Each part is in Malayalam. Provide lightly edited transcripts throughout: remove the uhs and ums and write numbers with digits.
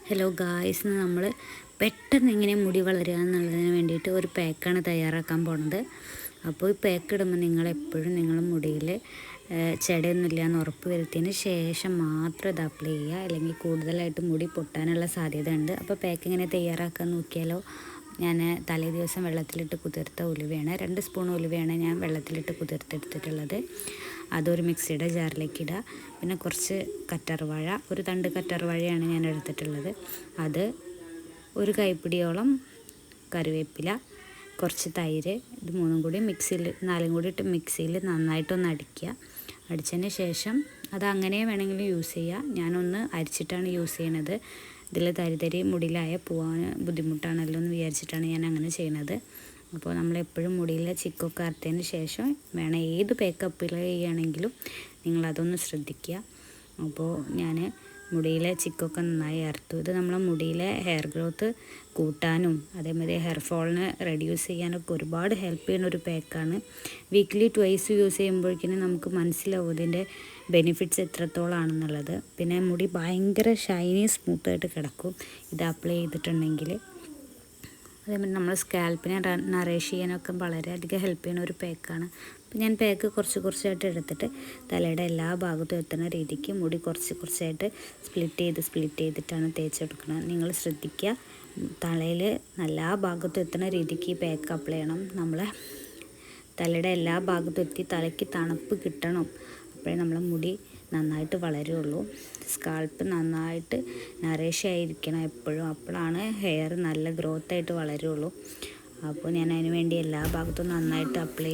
ഹലോ ഗായ്സ്, നമ്മൾ പെട്ടെന്ന് എങ്ങനെ മുടി വളരുക എന്നുള്ളതിന് വേണ്ടിയിട്ട് ഒരു പാക്കാണ് തയ്യാറാക്കാൻ പോണത്. അപ്പോൾ ഈ പാക്ക് ഇടുമ്പോൾ നിങ്ങളെപ്പോഴും നിങ്ങളുടെ മുടിയിൽ ചെടയൊന്നുമില്ല എന്ന് ഉറപ്പ് വരുത്തിയതിന് ശേഷം മാത്രം ഇത് അപ്ലൈ ചെയ്യുക, അല്ലെങ്കിൽ കൂടുതലായിട്ട് മുടി പൊട്ടാനുള്ള സാധ്യത ഉണ്ട്. അപ്പോൾ പാക്ക് എങ്ങനെ തയ്യാറാക്കാൻ നോക്കിയാലോ. ഞാൻ തലേ ദിവസം വെള്ളത്തിലിട്ട് കുതിർത്ത ഉലുവയാണ്, 2 സ്പൂൺ ഉലുവയാണ് ഞാൻ വെള്ളത്തിലിട്ട് കുതിർത്തെടുത്തിട്ടുള്ളത്. അതൊരു മിക്സിയുടെ ജാറിലേക്ക് ഇടുക. പിന്നെ കുറച്ച് കറ്റാർവാഴ, ഒരു തണ്ട് കറ്റാർവാഴയാണ് ഞാൻ എടുത്തിട്ടുള്ളത്. അത് ഒരു കൈപ്പിടിയോളം കറിവേപ്പില, കുറച്ച് തൈര്, ഇത് 3 കൂടി മിക്സിയിൽ 4 കൂടി ഇട്ട് മിക്സിയിൽ നന്നായിട്ടൊന്ന് അടിക്കുക. അടിച്ചതിന് ശേഷം അത് അങ്ങനെ വേണമെങ്കിലും യൂസ് ചെയ്യുക. ഞാനൊന്ന് അരിച്ചിട്ടാണ് യൂസ് ചെയ്യണത്. ഇതിൽ തരി മുടിയിലായ പോകാൻ ബുദ്ധിമുട്ടാണല്ലോ എന്ന് വിചാരിച്ചിട്ടാണ് ഞാൻ അങ്ങനെ ചെയ്യണത്. അപ്പോൾ നമ്മളെപ്പോഴും മുടിയിലെ ചിക്കൊക്കെ അറുത്തതിന് ശേഷം വേണം ഏത് പേക്കപ്പ് ചെയ്യുകയാണെങ്കിലും നിങ്ങളതൊന്ന് ശ്രദ്ധിക്കുക. അപ്പോൾ ഞാൻ മുടിയിലെ ചിക്കൊക്കെ നന്നായി അറുത്തു. ഇത് നമ്മളെ മുടിയിലെ ഹെയർ ഗ്രോത്ത് കൂട്ടാനും അതേമാതിരി ഹെയർ ഫോളിനെ റെഡ്യൂസ് ചെയ്യാനൊക്കെ ഒരുപാട് ഹെൽപ്പ് ചെയ്യുന്ന ഒരു പാക്കാണ്. വീക്ക്ലി 2 യൂസ് ചെയ്യുമ്പോഴേക്കും നമുക്ക് മനസ്സിലാവും ഇതിൻ്റെ ബെനിഫിറ്റ്സ് എത്രത്തോളാണെന്നുള്ളത്. പിന്നെ മുടി ഭയങ്കര ഷൈനി സ്മൂത്തായിട്ട് കിടക്കും ഇത് അപ്ലൈ ചെയ്തിട്ടുണ്ടെങ്കിൽ. അതേപോലെ നമ്മൾ സ്കാൽപ്പിനെ നറേഷ് ചെയ്യാനൊക്കെ വളരെയധികം ഹെൽപ്പ് ചെയ്യുന്ന ഒരു പാക്കാണ്. അപ്പോൾ ഞാൻ പാക്ക് കുറച്ചായിട്ട് എടുത്തിട്ട് തലയുടെ എല്ലാ ഭാഗത്തും എത്തുന്ന രീതിക്ക് മുടി കുറച്ചായിട്ട് സ്പ്ലിറ്റ് ചെയ്തിട്ടാണ് തേച്ചെടുക്കുന്നത്. നിങ്ങൾ ശ്രദ്ധിക്കുക, തലയിൽ എല്ലാ ഭാഗത്തും എത്തുന്ന രീതിക്ക് ഈ പാക്ക് അപ്ലൈ ചെയ്യണം. നമ്മളെ തലയുടെ എല്ലാ ഭാഗത്തും എത്തി തലയ്ക്ക് തണുപ്പ് കിട്ടണം. അപ്പോഴേ നമ്മളെ മുടി നന്നായിട്ട് വളരുള്ളൂ. സ്കാൽപ്പ് നന്നായിട്ട് നറേഷ് ആയിരിക്കണം എപ്പോഴും, അപ്പോഴാണ് ഹെയർ നല്ല ഗ്രോത്തായിട്ട് വളരുള്ളൂ. അപ്പോൾ ഞാൻ അതിന് വേണ്ടി എല്ലാ ഭാഗത്തും നന്നായിട്ട് അപ്ലൈ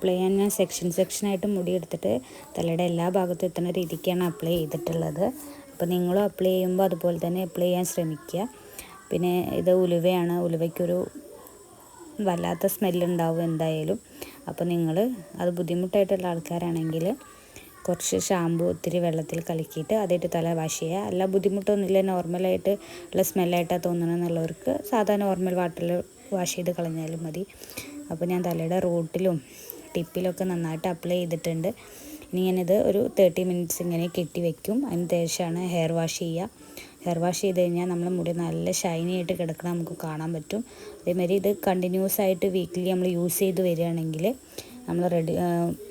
ചെയ്യാൻ ഞാൻ സെക്ഷനായിട്ട് മുടി എടുത്തിട്ട് തലയുടെ എല്ലാ ഭാഗത്തും എത്തുന്ന രീതിക്കാണ് അപ്ലൈ ചെയ്തിട്ടുള്ളത്. അപ്പോൾ നിങ്ങളും അപ്ലൈ ചെയ്യുമ്പോൾ അതുപോലെ തന്നെ അപ്ലൈ ചെയ്യാൻ ശ്രമിക്കുക. പിന്നെ ഇത് ഉലുവയാണ്, ഉലുവയ്ക്കൊരു വല്ലാത്ത സ്മെല്ലുണ്ടാവും എന്തായാലും. അപ്പോൾ നിങ്ങൾ അത് ബുദ്ധിമുട്ടായിട്ടുള്ള ആൾക്കാരാണെങ്കിൽ കുറച്ച് ഷാമ്പു ഒത്തിരി വെള്ളത്തിൽ കലക്കിയിട്ട് അതായിട്ട് തല വാഷ് ചെയ്യുക. അല്ല ബുദ്ധിമുട്ടൊന്നുമില്ല, നോർമലായിട്ട് ഉള്ള സ്മെല്ലായിട്ടാണ് തോന്നണമെന്നുള്ളവർക്ക് സാധാരണ നോർമൽ വാട്ടറിൽ വാഷ് ചെയ്ത് കളഞ്ഞാലും മതി. അപ്പോൾ ഞാൻ തലയുടെ റൂട്ടിലും ടിപ്പിലൊക്കെ നന്നായിട്ട് അപ്ലൈ ചെയ്തിട്ടുണ്ട്. ഇനി ഞാനിത് ഒരു 30 മിനിറ്റ്സ് ഇങ്ങനെ കെട്ടി വയ്ക്കും. അതിന് ശേഷമാണ് ഹെയർ വാഷ് ചെയ്യുക. ഹെയർ വാഷ് ചെയ്ത് കഴിഞ്ഞാൽ നമ്മൾ മുടി നല്ല ഷൈനി ആയിട്ട് കിടക്കണം നമുക്ക് കാണാൻ പറ്റും. അതേമാതിരി ഇത് കണ്ടിന്യൂസ് ആയിട്ട് വീക്കിലി നമ്മൾ യൂസ് ചെയ്ത് വരികയാണെങ്കിൽ നമ്മൾ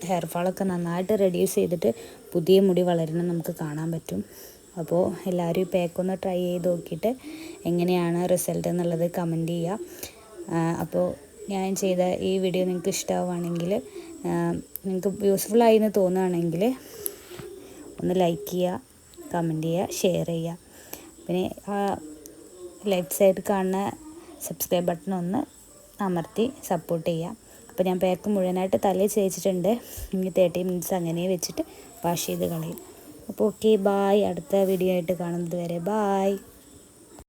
ഹെയർ ഫാളൊക്കെ നന്നായിട്ട് റെഡ്യൂസ് ചെയ്തിട്ട് പുതിയ മുടി വളരണം നമുക്ക് കാണാൻ പറ്റും. അപ്പോൾ എല്ലാവരും ഈ പാക്കൊന്ന് ട്രൈ ചെയ്ത് നോക്കിയിട്ട് എങ്ങനെയാണ് റിസൾട്ട് എന്നുള്ളത് കമൻറ്റ് ചെയ്യുക. അപ്പോൾ ഞാൻ ചെയ്ത ഈ വീഡിയോ നിങ്ങൾക്ക് ഇഷ്ടമാവുകയാണെങ്കിൽ, നിങ്ങൾക്ക് യൂസ്ഫുള്ളായി എന്ന് തോന്നുകയാണെങ്കിൽ ഒന്ന് ലൈക്ക് ചെയ്യുക, കമൻറ്റ് ചെയ്യുക, ഷെയർ ചെയ്യുക. പിന്നെ ആ ലെഫ്റ്റ് സൈഡ് കാണുന്ന സബ്സ്ക്രൈബ് ബട്ടൺ ഒന്ന് അമർത്തി സപ്പോർട്ട് ചെയ്യുക. അപ്പോൾ ഞാൻ പാക്ക് മുഴുവനായിട്ട് തലയിൽ തേച്ചിട്ടുണ്ട്. ഇനി 30 മിനിറ്റ്സ് അങ്ങനെ വെച്ചിട്ട് വാഷ് ചെയ്ത് കളയും. അപ്പോൾ ഓക്കെ, ബായ്. അടുത്ത വീഡിയോ ആയിട്ട് കാണുന്നത് വരെ ബായ്.